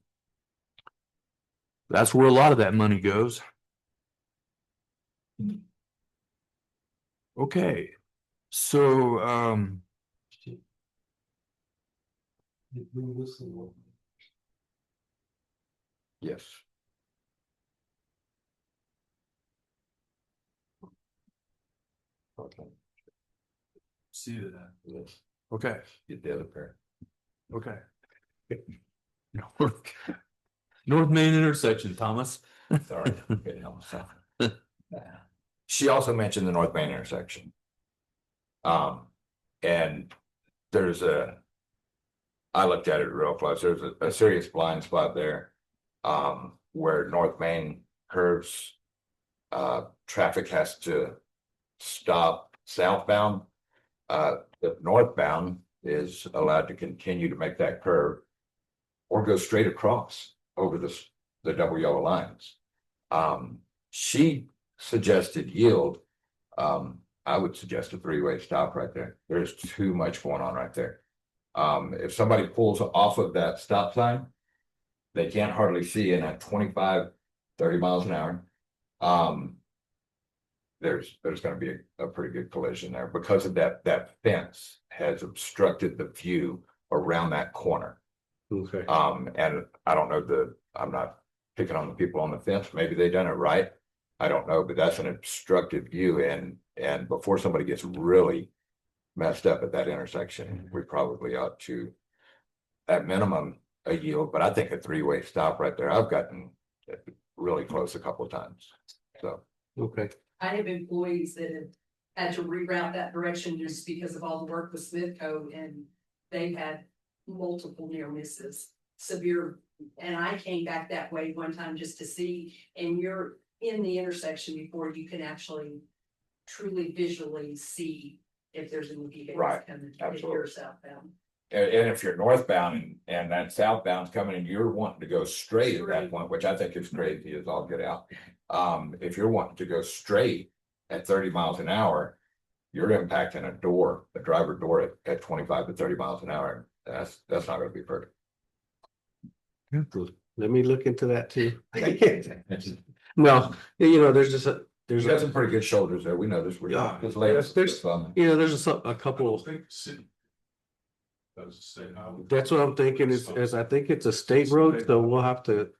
that's where a lot of that money goes. Okay, so Did we miss one? Yes. Okay, see that. yes, Okay, get the other pair. okay. North Main intersection, Thomas. Sorry, couldn't help myself. She also mentioned the North Main intersection. And there's I looked at it real close, there's a serious blind spot there. Where North Main curves. Traffic has to stop southbound. The northbound is allowed to continue to make that curve. Or go straight across over the double yellow lines. She suggested yield. I would suggest a three-way stop right there. There's too much going on right there. If somebody pulls off of that stop sign, they can't hardly see in at 25, 30 miles an hour. There's gonna be a pretty good collision there because of that fence has obstructed the view around that corner. okay. And I don't know I'm not picking on the people on the fence, maybe they done it right. I don't know, but that's an obstructed view and before somebody gets really messed up at that intersection, we probably ought to. At minimum, a yield, but I think a three-way stop right there. I've gotten really close a couple of times, so. Okay, I have employees that have had to reroute that direction just because of all the work with Smithco and they've had multiple near misses, severe. And I came back that way one time just to see, and you're in the intersection before you can actually truly visually see if there's any vehicles Right, coming, if absolutely. you're southbound. And if you're northbound and that southbound's coming and you're wanting to go straight at that Straight. point, which I think is crazy as all get out. If you're wanting to go straight at 30 miles an hour, you're impacting a driver door at 25 to 30 miles an hour. That's not gonna be perfect. Let me look into that too. No, there's just There's got some pretty good shoulders there. We know this. We're Yeah, just laying. there's- there's a couple. That's what I'm thinking is I think it's a state road, so we'll have to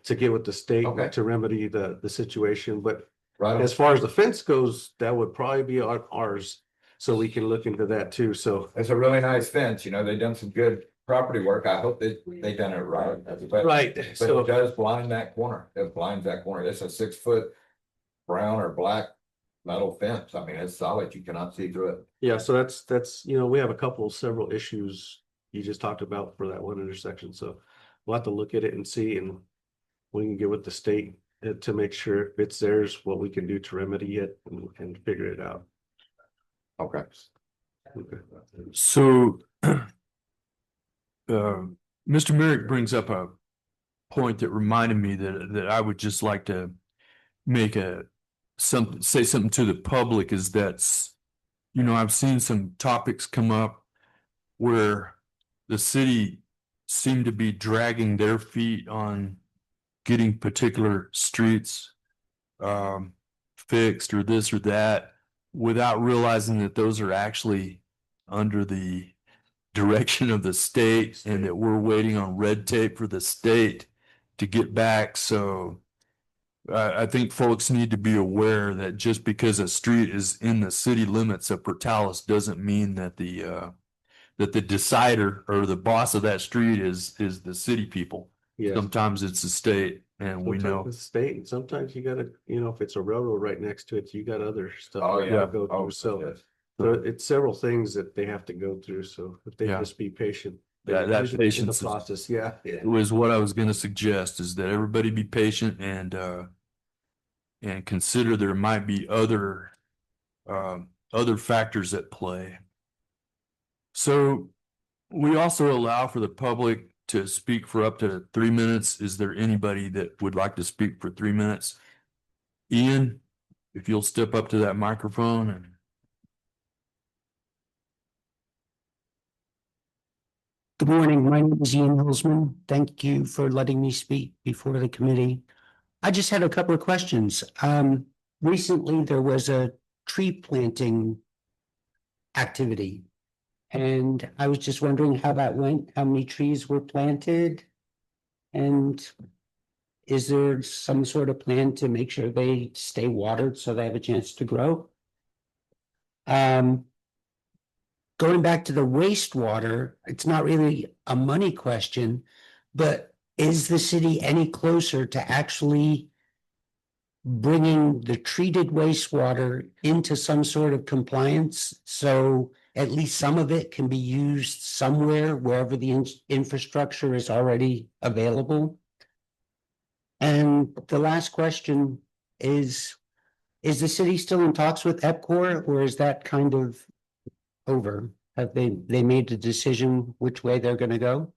get with the state Okay. to remedy the situation, but Right. as far as the fence goes, that would probably be ours. So we can look into that too, so. It's a really nice fence, they've done some good property work. I hope that they done it right. Right, But it so, does blind that corner. It blinds that corner. It's a 6 foot brown or black metal fence. I mean, it's solid. You cannot see through it. yeah, so that's, we have several issues you just talked about for that one intersection, so we'll have to look at it and see, and we can get with the state to make sure if it's theirs, what we can do to remedy it and figure it out. Okay. Okay. So Mr. Merrick brings up a point that reminded me that I would just like to make say something to the public is that's, I've seen some topics come up where the city seemed to be dragging their feet on getting particular streets fixed or this or that without realizing that those are actually under the direction of the state and that we're waiting on red tape for the state to get back. So I think folks need to be aware that just because a street is in the city limits of Portales doesn't mean that the decider or the boss of that street is the city people. Yeah. Sometimes it's the state, and we know. Sometimes it's state, and sometimes you gotta, if it's a railroad right next to it, you got other stuff. Oh, you yeah. gotta Go through, so. yes. So it's several things that they have to go through, so if they Yeah. just be patient. Yeah, that in the patience is- process, yeah. It was what I was gonna suggest is that everybody be patient and consider there might be other factors at play. So we also allow for the public to speak for up to 3 minutes. Is there anybody that would like to speak for 3 minutes? Ian, if you'll step up to that microphone and. Good morning. My name is Ian Hilsman. Thank you for letting me speak before the committee. I just had a couple of questions. Recently there was a tree planting activity. And I was just wondering how that went, how many trees were planted? And is there some sort of plan to make sure they stay watered so they have a chance to grow? Going back to the wastewater, it's not really a money question, but is the city any closer to actually bringing the treated wastewater into some sort of compliance? So at least some of it can be used somewhere, wherever the infrastructure is already available. And the last question is the city still in talks with EPCOR, or is that kind of over? Have they made a decision which way they're gonna go?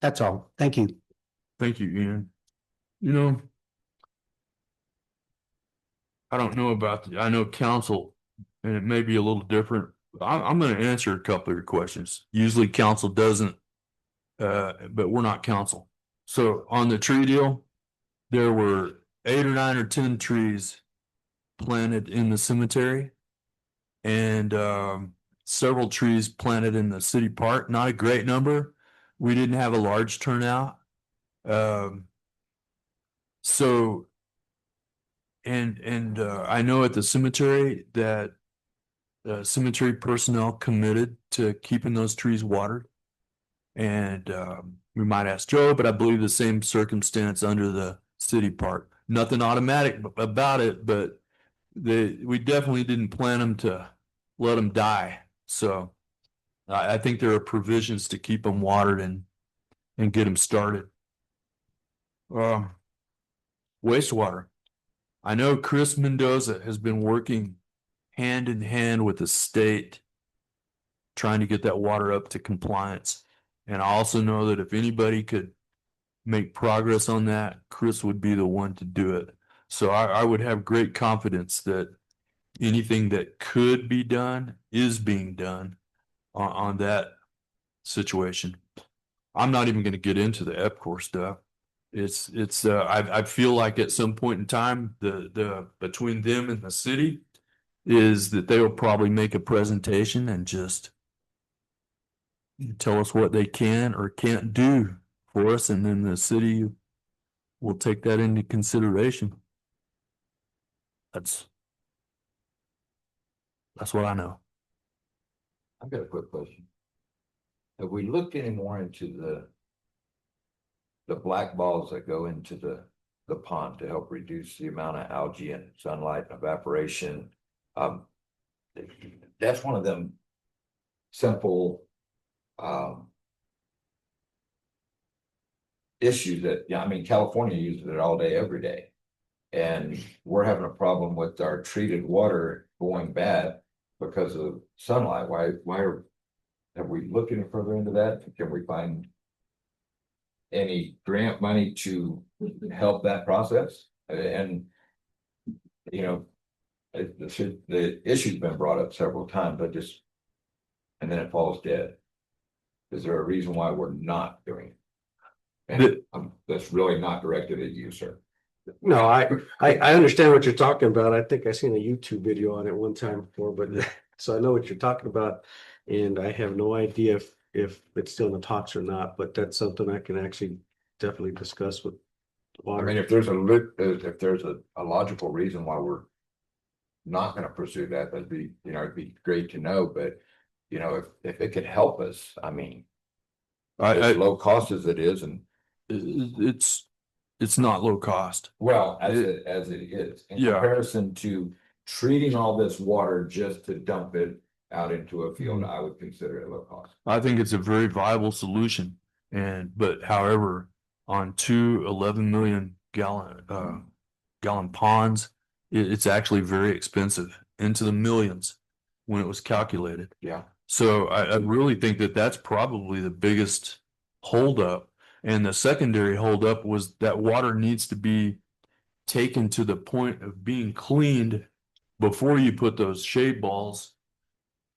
That's all. Thank you. Thank you, Ian. I don't know about, I know council, and it may be a little different. I'm gonna answer a couple of your questions. Usually council doesn't, but we're not council. So on the tree deal, there were 8 or 9 or 10 trees planted in the cemetery. And several trees planted in the city park, not a great number. We didn't have a large turnout. So I know at the cemetery that cemetery personnel committed to keeping those trees watered. And we might ask Joe, but I believe the same circumstance under the city park. Nothing automatic about it, but we definitely didn't plan them to let them die. So I think there are provisions to keep them watered and get them started. Wastewater. I know Chris Mendoza has been working hand in hand with the state, trying to get that water up to compliance. And I also know that if anybody could make progress on that, Chris would be the one to do it. So I would have great confidence that anything that could be done is being done on that situation. I'm not even gonna get into the EPCOR stuff. I feel like at some point in time, between them and the city is that they will probably make a presentation and just tell us what they can or can't do for us, and then the city will take that into consideration. That's what I know. I've got a quick question. Have we looked any more into the black balls that go into the pond to help reduce the amount of algae and sunlight evaporation? That's one of them simple issues that, yeah, I mean, California uses it all day, every day. And we're having a problem with our treated water going bad because of sunlight. Have we looked any further into that? Can we find any grant money to help that process? And, you know, the issue's been brought up several times, but and then it falls dead. Is there a reason why we're not doing it? And that's really not directed at you, sir. No, I understand what you're talking about. I think I seen a YouTube video on it one time before, but so I know what you're talking about. And I have no idea if it's still in the talks or not, but that's something I can actually definitely discuss with I water. mean, if there's a logical reason why we're not gonna pursue that, that'd be, it'd be great to know, but if it could help us, I mean, as low cost as it is, and it's not low cost. well, as it is, in comparison to treating all this water just to dump it out into a field, I would consider it low cost. I think it's a very viable solution. But however, on 11 million gallon ponds, it's actually very expensive, into the millions when it was calculated. Yeah. So I really think that that's probably the biggest holdup. And the secondary holdup was that water needs to be taken to the point of being cleaned before you put those shade balls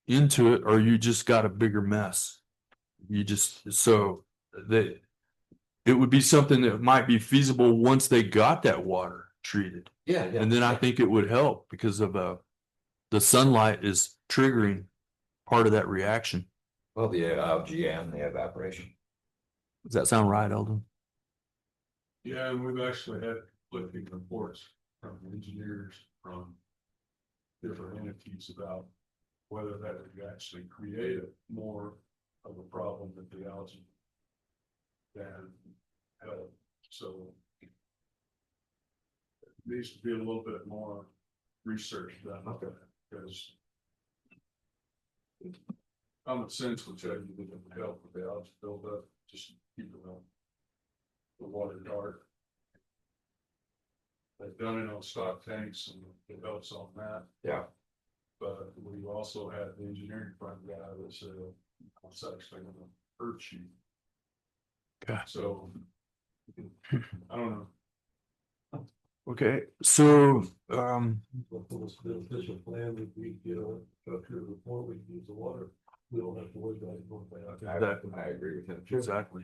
into it, or you just got a bigger mess. It would be something that might be feasible once they got that water treated. Yeah. And then I think it would help because of the sunlight is triggering part of that reaction. Well, the algae and the evaporation. Does that sound right, Eldon? Yeah, and we've actually had conflicting reports from engineers from different entities about whether that would actually create more of a problem with the algae than help. So it needs to be a little bit more research done on that, because common sense would tell you that it would help with the algae buildup, just keep the water dark. They've done it on stock tanks and it helps on that. Yeah. But we also had the engineering firm guy that said it's actually on the earth sheet. Okay. So I don't know. Okay, so What was the official plan would be, up here before we use the water, we don't have to worry about it going back. I agree with him. exactly.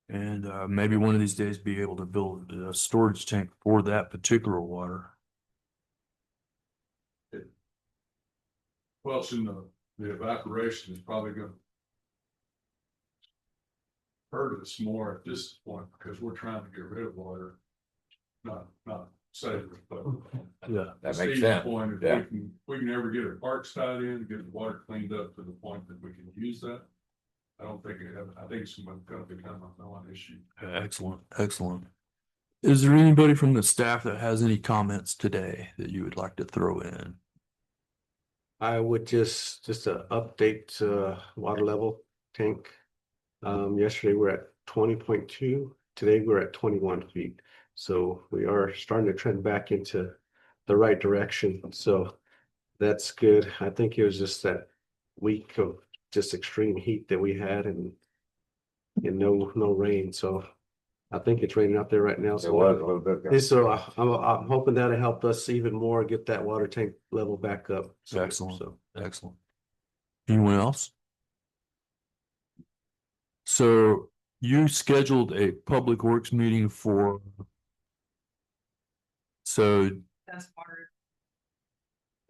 And maybe one of these days be able to build a storage tank for that particular water. Well, soon the evaporation is probably gonna hurt us more at this point because we're trying to get rid of water. Not save it, but. Yeah. That Steve's makes sense. point, if Yeah. we can ever get our parks tied in, get the water cleaned up to the point that we can use that. I don't think I think it's gonna become a non-issue. Excellent, excellent. Is there anybody from the staff that has any comments today that you would like to throw in? I would just to update water level tank. Yesterday we're at 20.2. Today we're at 21 feet. So we are starting to trend back into the right direction. So that's good. I think it was just that week of just extreme heat that we had and no rain. So I think it's raining out there right now. It So was a little bit. and so I'm hoping that'll help us even more get that water tank level back up. Excellent. So Excellent. Anyone else? So you scheduled a public works meeting for. So That's water.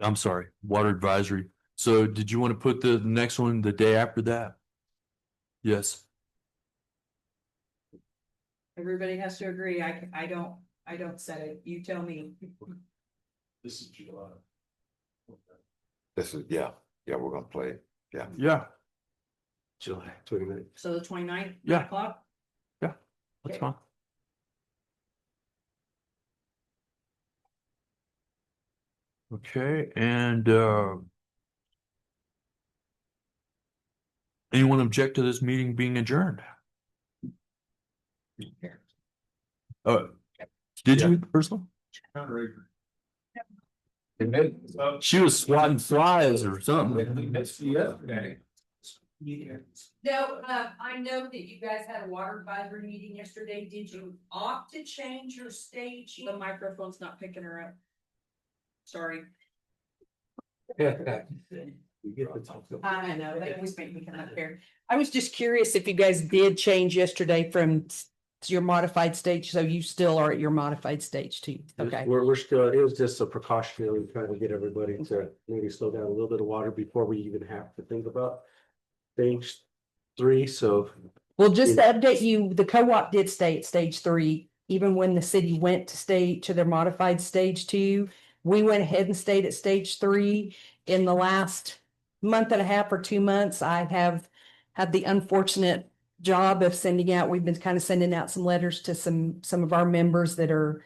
I'm sorry, water advisory. So did you want to put the next one the day after that? Yes. Everybody has to agree. I don't set it. You tell me. This is July. This is, yeah, we're gonna play it. Yeah, July 29th. So the 29th, Yeah. 9 o'clock? that's Okay. fine. Okay, and anyone object to this meeting being adjourned? Did you personally? She was swatting flies or something. No, I know that you guys had a water advisory meeting yesterday. Did you opt to change your stage? The microphone's not picking her up. Sorry. I know, They always make me come up here. I was just curious if you guys did change yesterday from your modified stage, so you still are at your modified stage too. Okay. We're still, it was just a precautionary trying to get everybody to maybe slow down a little bit of water before we even have to think about stage 3. So Well, just to update you, the co-op did stay at stage 3, even when the city went to their modified stage 2. We went ahead and stayed at stage 3. In the last month and a half or 2 months, I have had the unfortunate job of we've been kind of sending out some letters to some of our members that are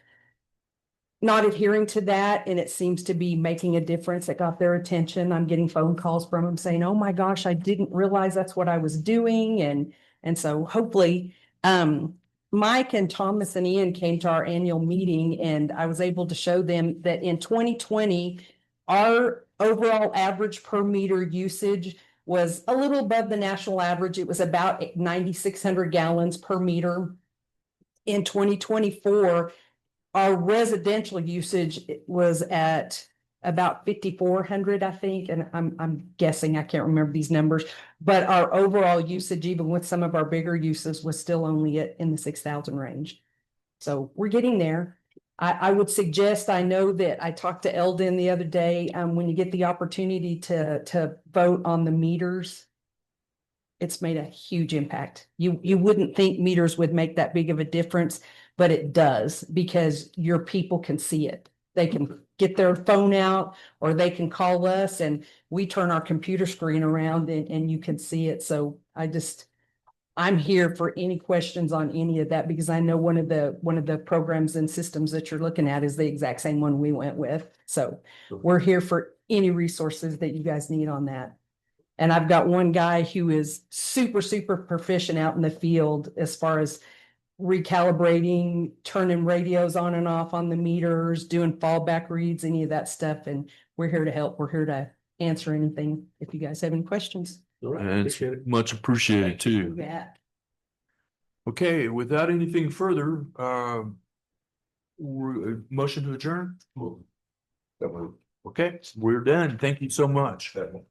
not adhering to that, and it seems to be making a difference. It got their attention. I'm getting phone calls from them saying, "Oh my gosh, I didn't realize that's what I was doing." And so hopefully, Mike and Thomas and Ian came to our annual meeting, and I was able to show them that in 2020, our overall average per meter usage was a little above the national average. It was about 9,600 gallons per meter. In 2024, our residential usage was at about 5,400, I think, and I'm guessing, I can't remember these numbers, but our overall usage, even with some of our bigger uses, was still only in the 6,000 range. So we're getting there. I would suggest, I know that I talked to Eldon the other day, when you get the opportunity to vote on the meters, it's made a huge impact. You wouldn't think meters would make that big of a difference, but it does, because your people can see it. They can get their phone out, or they can call us, and we turn our computer screen around and you can see it. So I'm here for any questions on any of that, because I know one of the programs and systems that you're looking at is the exact same one we went with. So we're here for any resources that you guys need on that. And I've got one guy who is super, super proficient out in the field as far as recalibrating, turning radios on and off on the meters, doing fallback reads, any of that stuff. And we're here to help. We're here to answer anything if you guys have any questions. all right, And it's appreciate it. much appreciated too. Yeah. Okay, without anything further, motion to adjourn? That was- Okay, we're done. Thank you so much. that